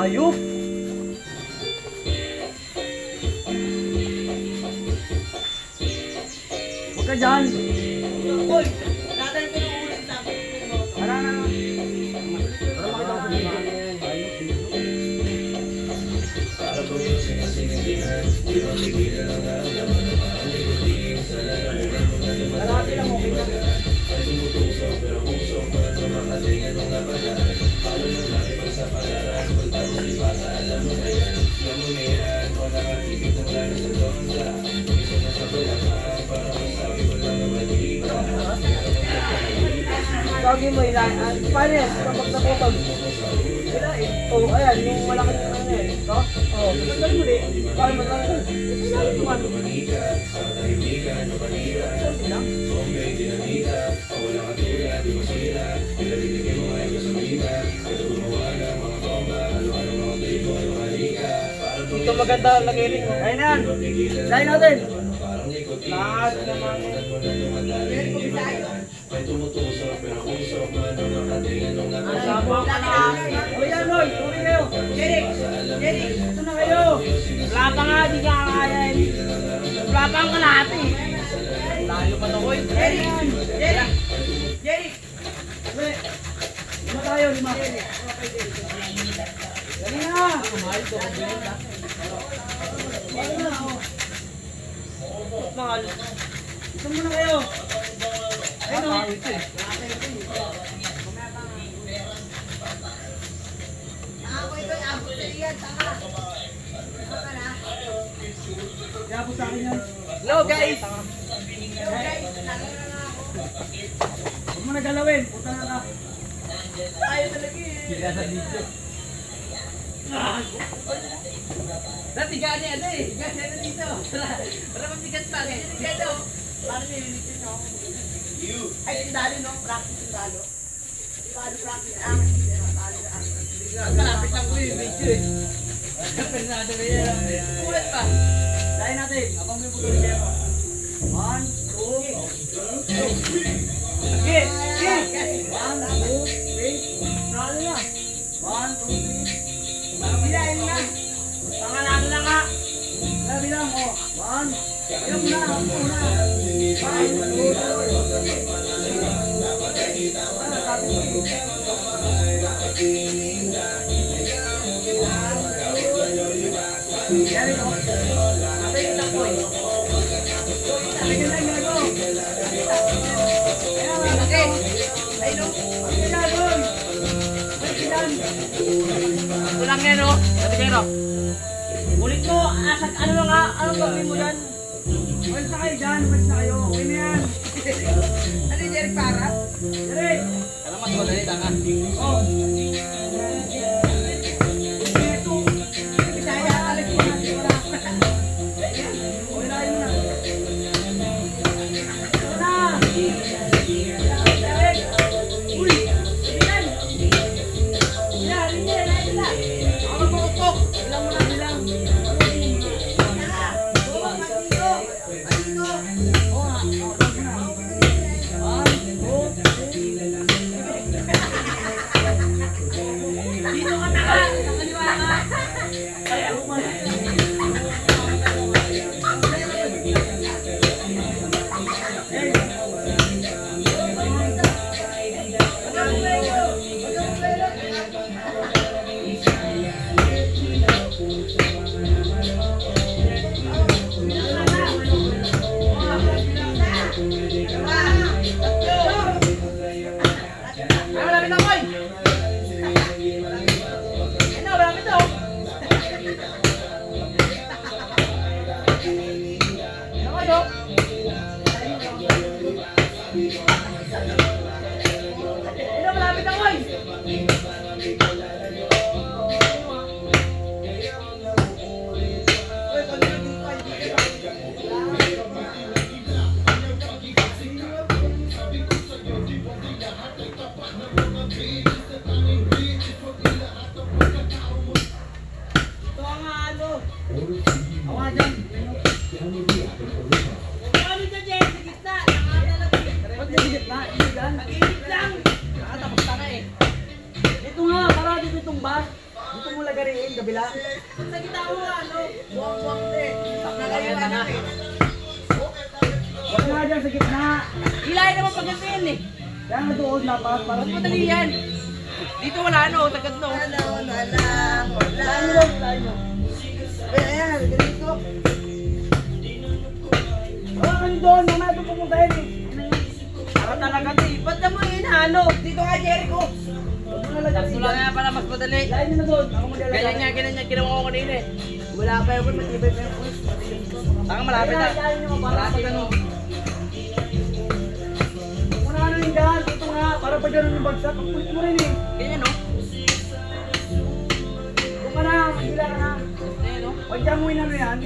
Hayop! Huwag ka dyan! Hoy! Dadal ko ng ulit sa akin. Para na! Para makita ko sa kalahati lang okay na. Gagi mo ilan? Paano yan? Kapag nakutag? Sila eh. Oo, ayan. Yung malaki na ano yan. Ito? Oo. Matanggal mo rin. Paano matanggal? Ito lang ito ano. Kunti lang. Ito maganda lagay rin. Ayun na yan. Dahil natin. Lahat naman. Sama ka na. O yan, Noy. Tuli kayo. Jeric. Jeric. Ito na kayo. Wala pa nga. Di ka kaya. Wala pa ang kalahati. Lalo pa na, Noy. Jeric! Jeric! Jeric! Lima tayo, lima. Dali na. Wala na, o. Mahal. Ito muna kayo. Ayun, o. Ako ito, abot sa iyan. Tama. Tama na. Kaya po sa akin yan. Hello guys! Hello guys, nalala na ako. Huwag mo na galawin. Punta na ka. Tayo talaga eh. Sila sa dito. Dati gani ano eh. Gani ano dito. Para mabigat pa rin. Dito, parang nililitin ako. Ay, sindalo no? Practice sindalo. Sindalo practice. Sindalo na. Kalapit lang ko yung video eh. Pernado na yan. Ulat pa. Dahil natin. Abang may putulin kayo. 1, 2, 3. Sige! Sige! 1, 2, 3. Nalo na. 1, 2, 3. Bilahin na. Pangalano na nga. Bilang mo. 1. Yung na. Ang una. 1, 2, 3. Yan ito. Atay kita po eh. Atay kita yung gago. Ayan nga. Okay. Ay, no. Atay kita doon. Atay kita. Ito lang yan oh. Dati kayo. Ulit mo. Asag ano lang ha. Anong gawin mo dyan? Ulit na kayo dyan. Ulit na kayo. Okay na yan. Ano yung Jeric para? Direk. Alam mas madali tanga. Oh. Bisaya, alam ko na. Wala. Okay na yun na. Ito na. Direk. Uy. Bilan. Bilan. Bilan. Ako magpupok. Bilang mo na. Bilang. Oo, matino. Matino. Oo nga. Tapos na. 1, 2, 3. Dito ka taka. Nakaliwa ka. Kaya umas. Ay, malapit na, boy. Ano, malapit na, oh. Ano kayo? Ano, malapit na, boy. Ito ang ano. Ako nga dyan. Ano dyan, Jay? Sa gitna. Nakatalagay. Ba't yung gitna? Hindi dyan. Mag-init lang. Nakatapos ka na eh. Ito nga, para dito itong bus. Dito mo lagariin, kabila. Sa gitna mo ano, buwang-buwang din. Nakayuan na eh. Huwag nga dyan sa gitna. Hilahin naman pag ganito yan eh. Kaya nga doon, dapat. Para Mas madali yan. Dito wala ano, sagad no. Wala. Lain nyo, lain nyo. Ayan, ganito. Huwag kayo doon, mamaya ito pumuntahin eh. Ako talaga eh. Ba't na mo inahalo? Dito nga, Jericho. Huwag mo na lagariin Tatlo lang dyan. nga pala, mas madali. Lain nyo na doon, ako Ganyan maglalagay. nga, ginawa ko kanina eh. Wala pa yun, matibay pa yung pulis. Saka malapit na. Lain nyo, para Malapit pag ano. Huwag mo na ano yung dyan, ito nga, para pag gano'n yung bagsak, pagpulit mo rin eh. Ganyan no? Kung ka na, magila ka na. Ganyan no? Pag dyan mo inano yan,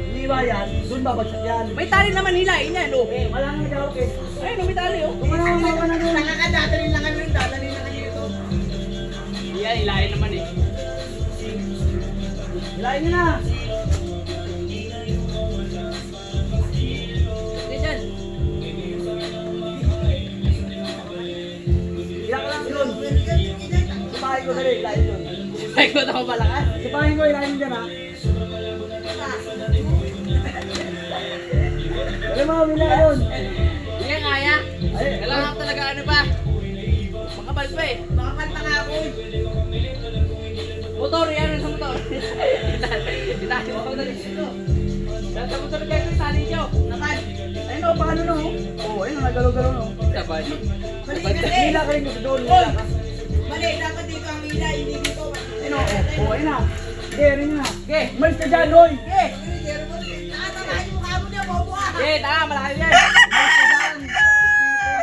iniiba yan, doon babagsak yan. May tali naman hilahin yan no? Eh, wala nang nagawag eh. Ayun no, may tali oh. Kung ka na, umawa na doon. Nakakadadalin lang kami yung dadalin lang kami dito. Yan, hilahin naman eh. Hilahin nyo na. Ganyan. Hilahin ka lang doon. Sipahin ko dali, hilahin doon. Ay, ko ako malakas. Sipahin ko, hilahin dyan ha. Wala mo, hilahin doon. Hindi ka kaya. Ay, Kailangan talaga ano pa. Makapal pa eh. Makakanta nga ako. Motor, yan sa motor. Ilahin mo na dito. Sa motor kayo yung tali nyo. Naman. ayun o, paano no? Oo, ayun o, nagalaw-galaw no. Sabay. Mali kasi. Hila ka rin gusto doon, hila ka. Mali, dapat dito ang hila, hindi dito. Ayun o, oo, ayun na. Sige, rin na. Okay. Umalis ka dyan, Noy. Okay. Nakatamahan yung mukha mo niya, bobo ah. Okay, tama, malakas yan. Umalis ka dyan.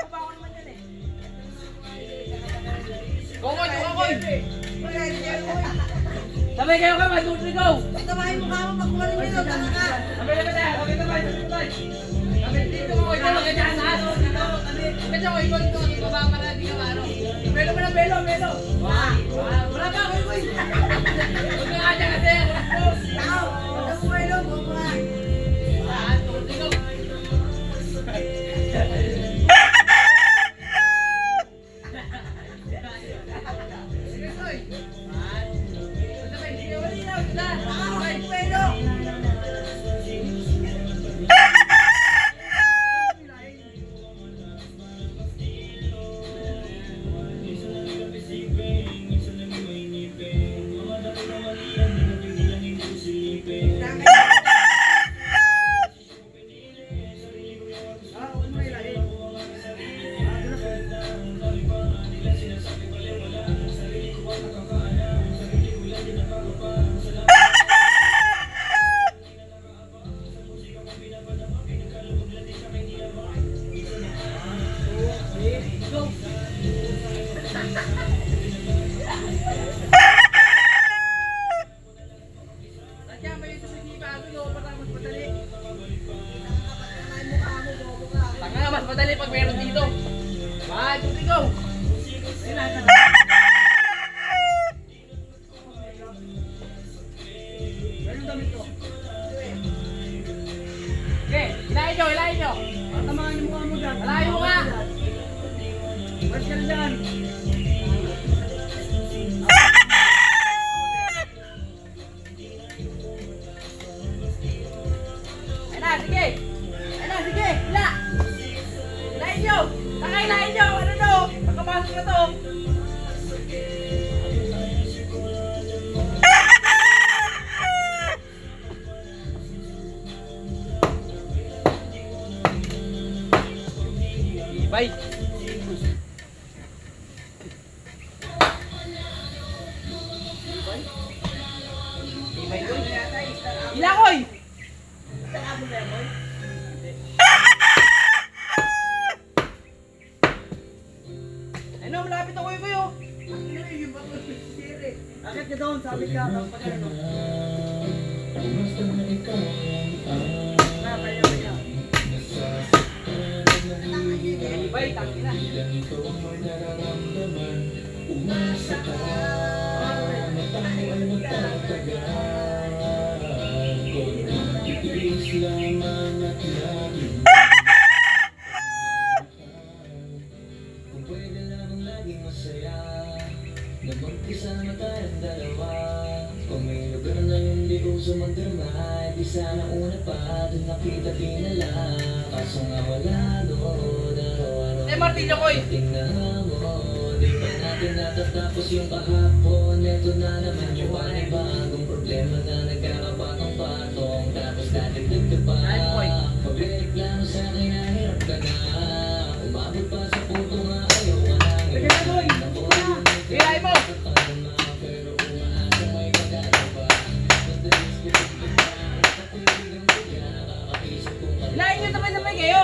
Kumakuha naman yan eh. Kukoy, kukoy. Sabay kayo kayo, 1, 2, 3, go! Nakatamahan yung mukha mo, magkuha rin yun. Tama ka. Sabay na ba tayo? Sabay na ba? Sabay dito ko, ikaw ka dyan ha? Medyo ko, ikaw dito, dito ba para di ka ano? Belo mo na, belo, belo! Wala pa, koy, koy! Huwag ka nga dyan kasi! Tao, huwag mo kayo, bobo ah. 1, 2, 3, go! Sige, koy! 1, sabay, sige, wala dito, dito. Tao, Okay. huwag mo kayo. Ah, huwag mo hilahin. Ah, ganun. Nandiyan ba yung sumisipa ako, no? Para mas madali. Nakatamahan yung mukha mo, bobo ka. Tanga, mas madali pag meron dito. 1, 2, 3, go! Ayun damit ko. Okay, hilahin nyo, hilahin nyo. Tatamaan yung mukha mo dyan. Malayo nga. Umalis ka na dyan. Ayun na, sige. Ayun na, sige. Hila. Hilahin nyo. Tanga, hilahin nyo. Ano no? Pagkapasok na to. Ibay. Ibay ko. Ilakoy! Ano, malapit ako kuyo. Akit ka doon, sabi ka. Tapos pag ano. Ibay, tangina. Na magkasama tayong dalawa. Kung may lugar na hindi uso magdramay, di sana una pa doon nakita pinala. Kaso nga wala doon, araw-araw Eh, Martillo ko eh. tingnan mo, di pa natin natatapos yung kahapon. Ito na naman yung panibagong problema na nagkakapatong-patong. Tapos dadagdag ka pa, magreklamo sa akin na hirap ka na. Umabot pa sa puto nga ayaw ka na. Kaya mo! Pero umaasa may pag-asa pa. Madalas ko pagpagpaan sa tuligang kaya. Kakaisip kong Lain nyo sabay-sabay kayo!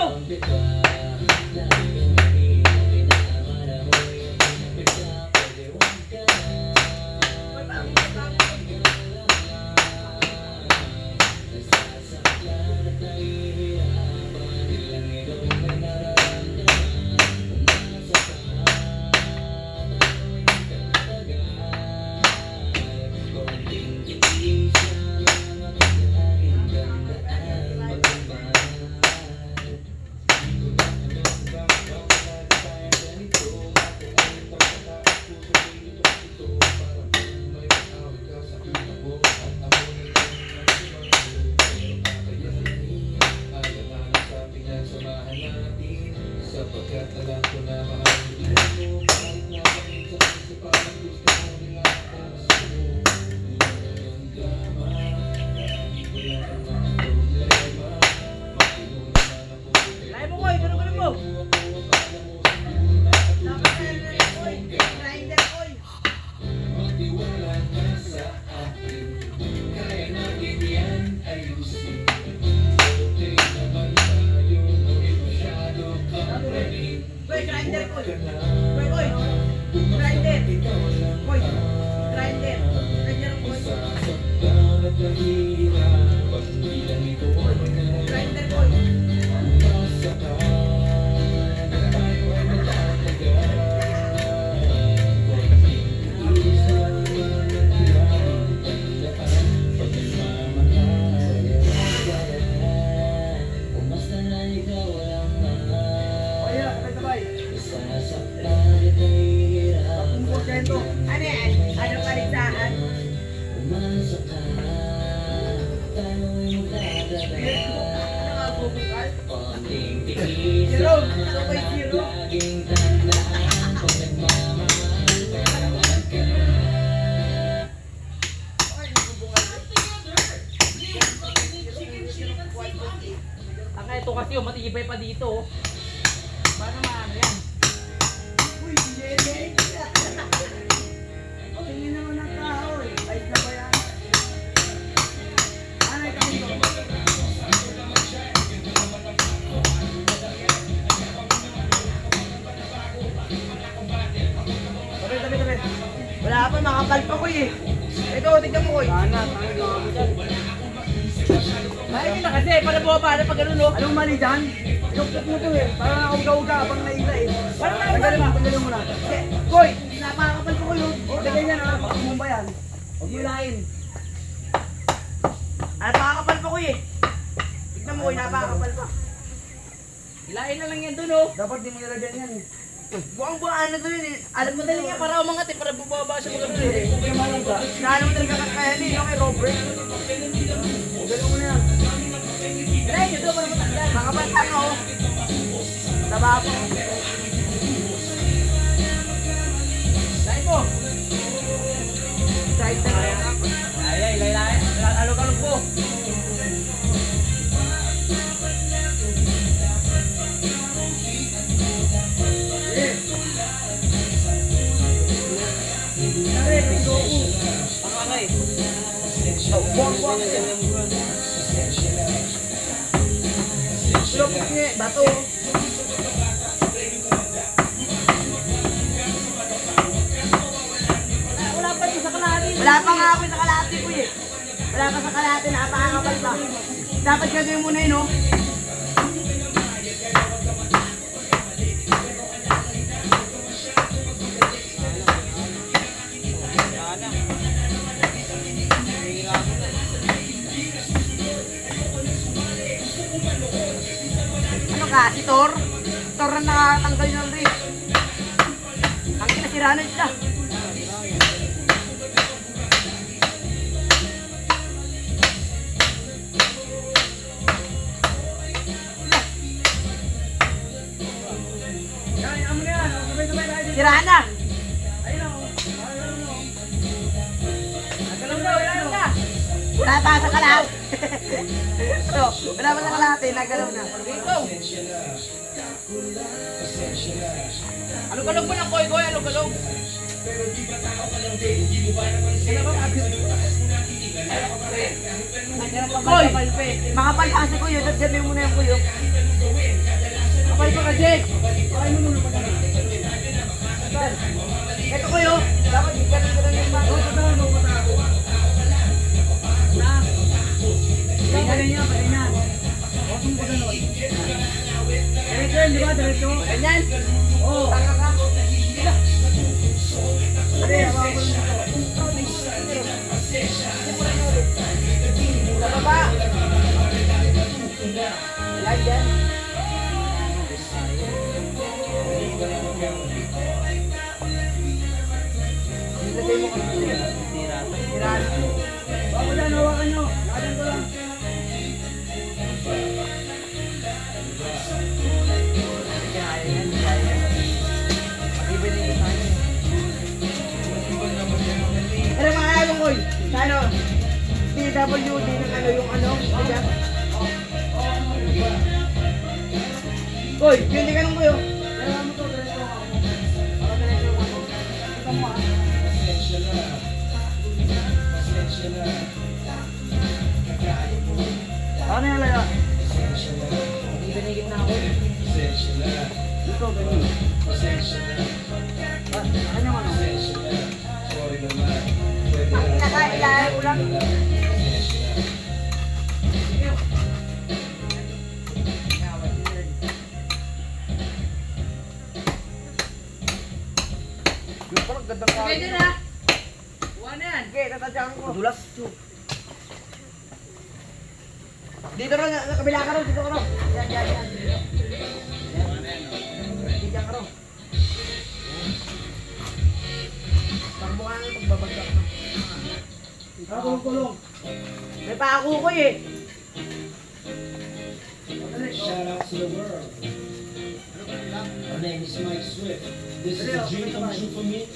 Sapagkat alam ko na mahal mo din ako. Kahit na bakit sa isa parang gusto mo nila para sa'yo. Nararamdaman, marami ko lang ang mga problema. Matino naman ako. Lain mo ko eh, ganun mo! Grinder ko eh. Magtiwala ka sa akin. Kaya natin yan ayusin. Okay naman tayo, ngunit masyado kang maling. Boy, grinder ko Huwag ka eh. na Boy, boy. Grinder. ikaw lang Boy, grinder. Grinder ko eh. masasaktan at nahihirapan. Bilang ito ay Grinder ko eh. masaktan na tayo ay matatagal. Konting tiis lang naman at laging tandaan. Pag nagmamahal, yan. Umasta na ikaw lang O yan, mahal. sabay-sabay. Masasaktan at nahihirapan. 10%. Ano yan? Ano paligsahan? Umasa ka, tayo'y Ano magdadala. nga bubukal? Konting tiis Zero. lang Ano ba yung zero? at laging tandaan. Pag nagmamahal, tawag ka na. Ay, bubukal. Ang ito kasi oh, matibay pa dito oh. Paano maano yan? Uy, yele. Tingin naman ng tao eh. Ayos na ba yan? Ano yung kami to? Tabi. Wala pa, makapal pa ko eh. Ito, tignan mo ko eh. Sana, tayo gawa mo dyan. Ay, yun na kasi, para bumaba na pag ganun oh. Anong mali dyan? Inuktut mo to eh. Parang nakauga-uga habang naila eh. Parang Tanggalin mo na. Boy, napakapal ko yun. O, tagay yan ha. Baka mumba yan. Huwag mo ilahin. Napakapal pa ko eh. Tignan mo ko, napakapal pa. Ilain na lang yan dun oh. Dapat di mo nilagyan yan eh. Buang-buang na to yun eh. Alam mo Madali talaga nga para umangat eh, para bumaba siya mag ganun eh. Huwag ka malangga. Alam mo talaga kakayanin, no? Kay Robert. Ganun mo na yan. Ilain nyo doon para matanggal. Makapal pa ko. Taba ko. Ilain mo. Kahit na kaya. Ay, ilain. Alog-alog po. Pangangay. Buang-buang na yan. Lupit niya eh, bato. Wala pa ito sa kalahati. Wala pa nga ako sa kalahati ko eh. Wala pa sa kalahati, napakakapal pa. Dapat gagawin mo na yun, no? Ano ka, si Thor? Thor na nakatanggal ng wrist. Ang kinasiranan siya. Sira na. Ayun o. Ayun o. Nagalaw na, nagalaw na. Wala pa sa kalat. So, wala pa sa kalat eh. Nagalaw na. Dito. Alog-alog mo ng koy-koy, alog-alog. Koy! Makapal pa kasi kuyo. Dami mo na yung kuyo. Kapal pa ka, Jake. Ito kuyo. Dapat di ka rin yung mga. Ganyan niya, ganyan. Osong ko ganun. Diretso yun, di ba? Diretso. Ganyan. Oo. Tanga ka. Hindi, hawakan ko lang ito. Sa baba. Yan, yan. Ilagay mo kasi kuyo. Sira na. Bako dyan, hawakan nyo. Lakadan ko lang. Pero mga ano ko, sa ano, PWD ng ano yung ano, diba? Uy, yun di ka nung kuyo. Kailangan mo to, diretso ako. Para diretso yung ano. Kita mo ah. Ano yung laya? Ibinigit na ako. Dito, ganun. Ano yung ano? Ang kinakailangan ko lang. Yung parang gandang Okay dyan ha. Buwan na yan. Okay, tatadyakan ko. Madulas. Dito rin, sa kabila ka rin, dito ka rin. Yan, yan, yan. Dito ka rin. Takbo ka nga pagbabagsak na. Kulong. May paako ko eh. Shout out to the world. My name is Mike Swift. This is a dream come true for me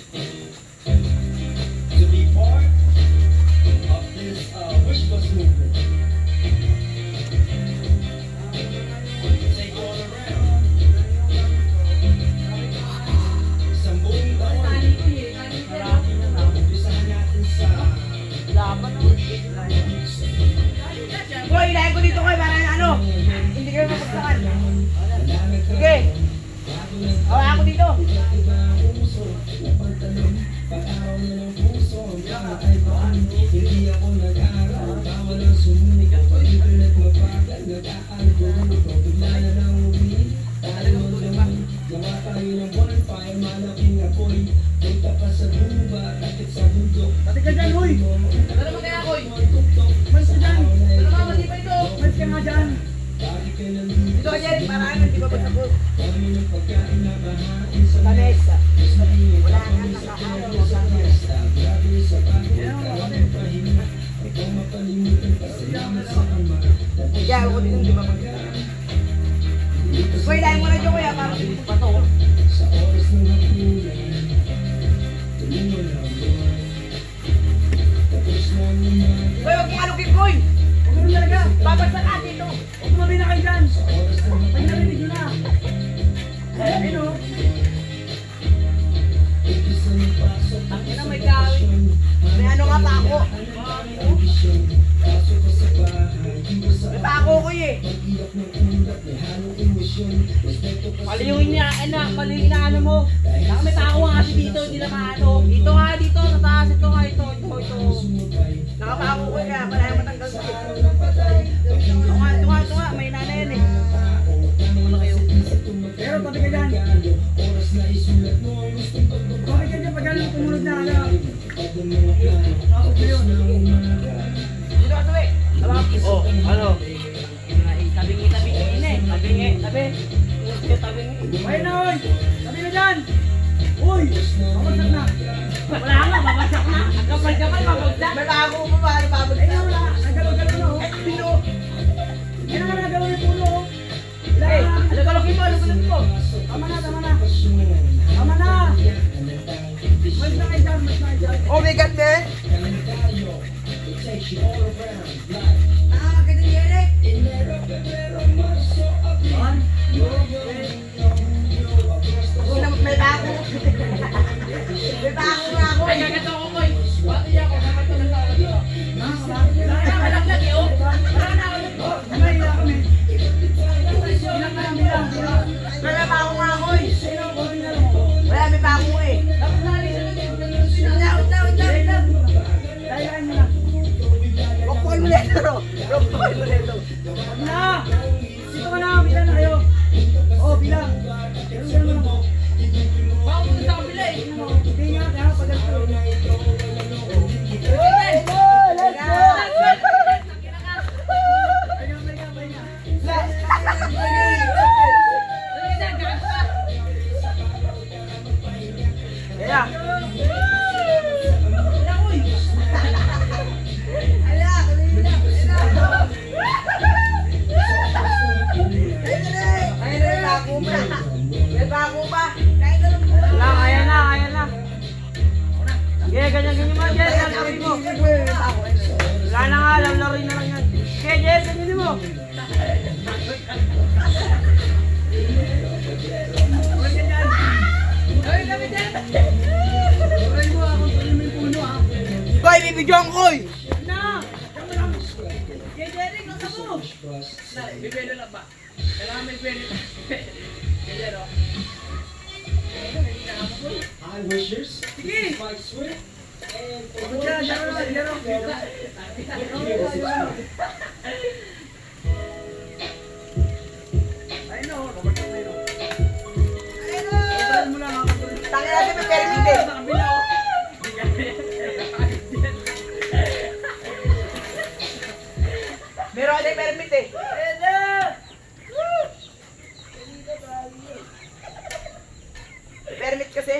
to be part of this Wish Bus movement. Take all around. Isang buong taon. Umpisahan natin sa Laban mo. Boy, ilahin ko dito kayo para ano. Hindi kayo mapagsakan. Sige. Hawa ako dito. pag-araw na ng puso. Ay paano, hindi ako nag-aaral. Bawal ang sumunik, pag-internet mapagal. Nag-aalgoritmo, bigla na lang uwi. Tayo naman, gawa tayo ng bonfire. Malaking apoy, punta pa sa guba, takit sa bundok. Pati ka dyan, huy! Ano naman kaya, Koy? Mas ka dyan! Ano naman, mali pa ito? Mas ka nga dyan! Dito ka dyan, para ano, di ba bagsak ko? Kami ng pagkain na bahain sa Vanessa. wala nga nakahalo mo sa grabe sa pagod, karaming pahinga. Ikaw mapalimutan pa salamat sa ama. Kaya ako dito, di ba bagsak? Boy, ilahin mo na dyan kuya, para pato. Sa oras ng hapunan, tuloy mo na buwan. Tapos na naman, Boy, huwag mong alugin, boy! Huwag mo talaga! Babagsak ka dito! Huwag mo na kayo dyan! sa oras ng Pag hapunan, narinig nyo na! Ayun o! umpisa ng pasok ng Tangina, may isang bakasyon. May ano nga pa ako. Ambisyon, pasok ka sa bahay, iwas sa May pa ako kuya eh. pag-iyak ng undat, may halong emosyon. Respeto pa sa Mali yung mali yung inaano mo. Saka may tao nga kasi dito, hindi na maano. Dito nga, dito, sa taas, ito nga, ito. sumubay. Nakapako ko kaya pala yung matanggal ko eh. Ito nga, may nana yan eh. Pero pati ka dyan! Oras na isulat mo ang gustong pagbabago. Bakit ka dyan pag gano'n tumunod na ala? Pag ang mga plano, Ako ko yun! Dito ka tuwi. Oh, ano? Tabingi, ine. Tabingi, tabingi. Ayun na oy! Sabi ka dyan! Uy! Pabagsak na! Wala nga, babagsak na. Ang kapal-kapal, babagsak. May pa ako pa para babag. Ayun na wala! Nagalaw-galaw na oh! Eh, pino. Yan ang nagalaw yung puno oh! Eh, Alog-alogin mo, alog-alogin mo. Tama na, tama na! Tama na! Mas na kayo dyan, mas na kayo dyan. Oh my God, man. Kalendaryo, it takes you all around life. Nakakaganda ni Eric. Enero, Febrero, Marso, Abril. Una, may bako. May bako nga ako. Ay, gaganda ko, Koy. Bakit niya ako? Dapat ko lang tawag dito. Wala na malaglag eh, oh. Wala na ako. Mahila kami. Bilang ka lang, bilang. May bako nga ako eh. Wala, may bako eh. Dapat nalisan mo din. Wait lang. Dayakan mo na. Huwag po kayo muleto. Huwag po kayo muleto. Wag na. Dito ka na, bilang na kayo. Oh, bilang. Pero mo lang. Baka pumunta sa kabila eh. Hindi nga, kaya pag ganito. Let's go! Ayun, bayga, bayga. Kaya. Ay, may bako pa. May bako pa. Wala, kaya na, kaya na. Sige, ganyan-ganyan mo, Jess. Lalaroin mo. Wala na nga, lalaroin na lang yan. Sige, Jess, ganyan mo. Koy, bibidyoan ko eh. Na! Sige, Jerry, nasa mo. May pwede lang ba? Kailangan may pwede. Ganyan, oh. I wishers, Sige! Mike Swift, and Diyan, diyan, diyan. Ayun o, Robert Romero. Ayun mo lang, makakatuloy. Tangin natin may permit eh. Sa kabila, oh. Meron kasi permit eh. May permit kasi.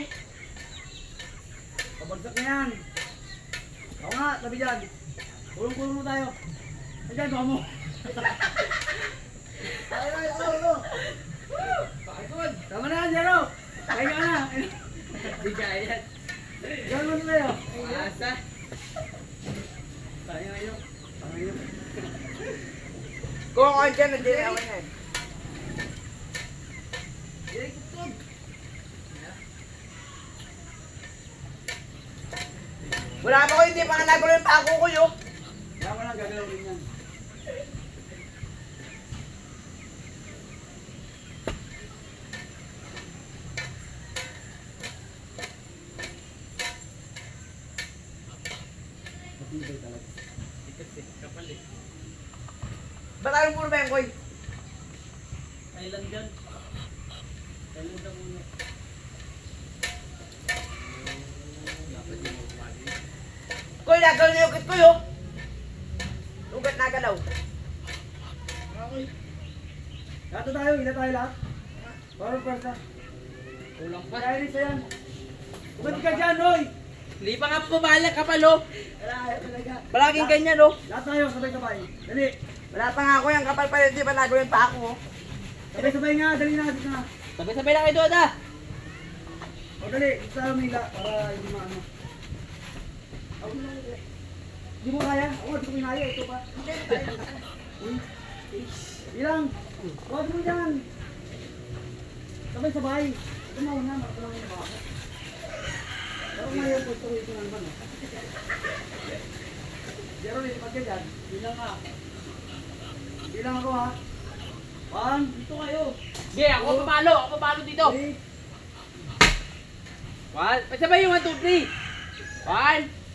Pabagsak na yan. Ako nga, tabi dyan. Kulong-kulong mo tayo. Ayan, baka mo. Tama na, Jero. Kaya ka na. Di kaya. Diyan mo na tayo. Asa? Tayo ngayon. Tayo ngayon. Kung ako dyan, nandiyan ako yan. Wala pa ko, hindi pa nga nagulo yung pako ko yun. Kaya ko lang gagalaw rin yan. Matibay talaga. Kapal eh. Ba't ayaw puro ba yan, Koy? Thailand dyan. Thailand na muna. Koy, nagalaw na yung kit ko yun. Ugat nagalaw. Gato tayo, ila tayo lahat. Parang pwersa. Kulang pa. Kaya rin sa yan. Ba't ka dyan, Noy? Hindi pa nga pumalak ka pa, lo. Wala, talaga. Palaging ganyan, lo. Lahat tayo, sabay-sabay. Dali. Wala pa nga ako yung kapal pa rin, hindi pa nagulo yung pako ko. Sabay-sabay nga, dali na, dito na. Sabay-sabay lang kayo doon, ah. O dali, dito tayo mila para hindi maano. Hindi mo kaya? Ako, hindi ko kinaya. Ito pa. Uy. Ilang. Huwag mo dyan. Sabay-sabay. Ito mauna, makakulang yung baka. Pero ngayon, gusto ito na naman. Pero rin, pag ganyan, bilang ka. Bilang ako ha. 1, Dito kayo. Okay, ako papalo. Ako papalo dito. 3, One. Pasabay yung 1, 2, 3. 1,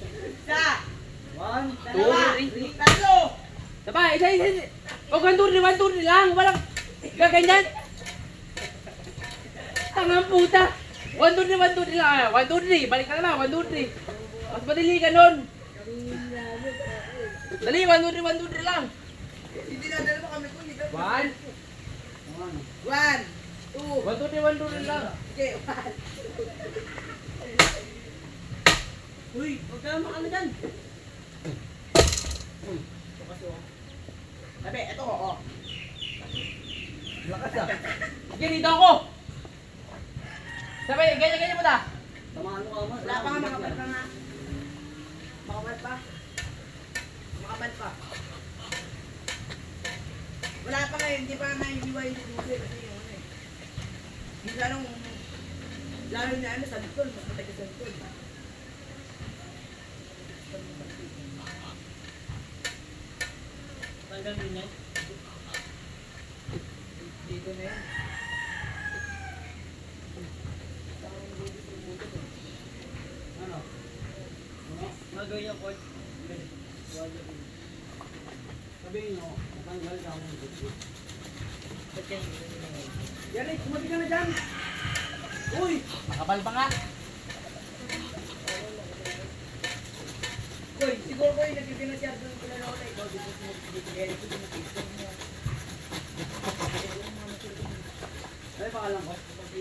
Isa, 1, dalawa, 2, 3. tatlo. Sabay, isa. Huwag 1, 2, 3, 1, 2, 3 lang. Walang gaganyan. Tangang puta. 1, 2, 3, 1, 2, 3 lang. 1, 2, 3. Balik ka na. 1, 2, 3. Mas madali ka nun. Dali, 1, 2, 3, 1, 2, 3 lang. Hindi na dalawa kami ko, hindi ka. 1, 1, 2, 1, 2, 3, 1, 2, 3 lang. okay, 1. Uy, huwag ka naman ano dyan. Sabi, ito ko, oh. lakas ah. Sige, dito ako. Sabay, ganyan mo ta. Tamaan mo ka mo. Wala pa nga, makapal pa nga. Makapal pa. Makapal pa. Wala pa nga, hindi pa nga hiwa yung duduloy kasi yung ano eh. Minsan nung, lalo na ano, sa likod, mas matagal sa likod. Tanggal din yan. Dito na yan. Ano? Ano? Nagawin yung coach. Sabihin nyo, natanggal ka mo. Yannick, kumati ka na dyan! Uy! Makapal pa nga. Uy, siguro ko yung nagpipinasyar doon ko na lola. Ikaw, dito mo, dito mo. Ay, pakalang ko. Kasi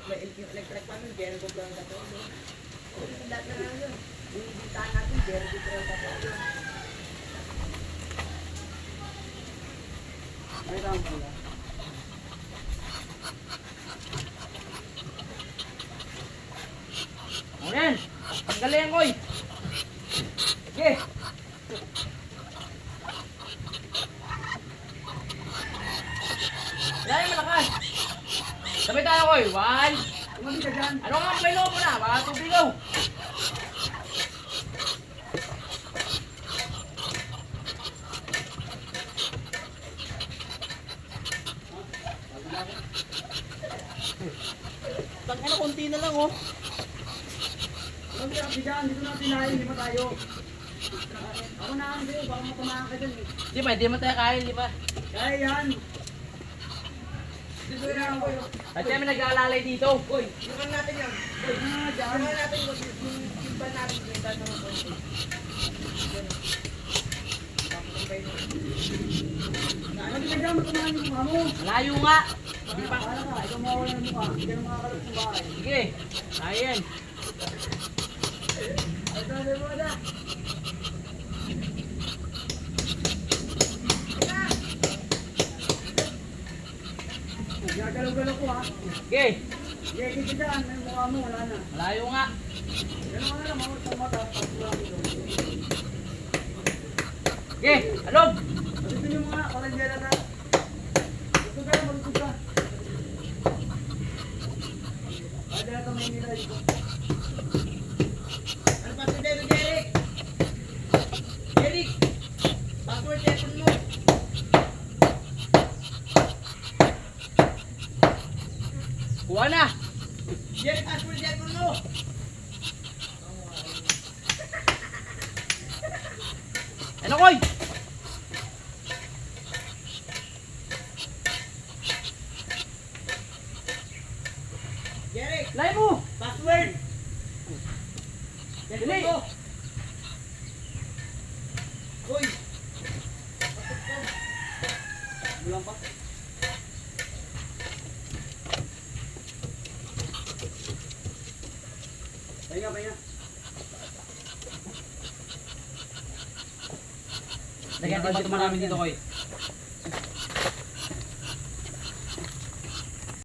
may electric pa nun, very good lang natin. Lahat na lang yun. Binibitaan natin, very good lang natin. Ay, tama pala. Ano yan? Tanggalin ko eh. Sige. Wala yung malakas. Sabay tayo ko eh. One. Kumati ka dyan! Ano nga play mo na? Baka tubigaw. Tangka na, konti na lang oh. Kumati ka dyan! Dito natin lahat, lima tayo. Ako na ang sa'yo, baka matamaan ka dyan eh. Di mo tayo kain, di ba? Kaya yan! Dito na ako. At kami nag-aalalay dito. Uy, iwan natin yun. Uy, nga dyan! Iwan natin yung kimban natin. Kimban naman konti. Kumati ka dyan, matamaan yung mukha mo. Malayo nga. Di pa. Para ka, ikaw mawawala ng mukha. Hindi ka na makakalap ng bahay. Sige. Ayan. Ay, sabi mo na! Gagalaw-galaw ko ha. Sige. Sige, kita dyan. May mukha mo, wala na. Malayo nga. Yan naman na, mawag sa mata. Sige. Alog. Pagkito nyo mga, kalangyera na. Gusto ka, magusog ka. Pwede na ito may nilay ko. Ano pa si Dero, Jeric? Jeric! Password telephone mo. Kuha na. Jeric, password telephone mo. Ano koy? Jeric, Lay mo. password. Dili. Telephone mo. Uy, Bulang pa. Pahinga, pahinga. Lagyan din pa namin dito koy.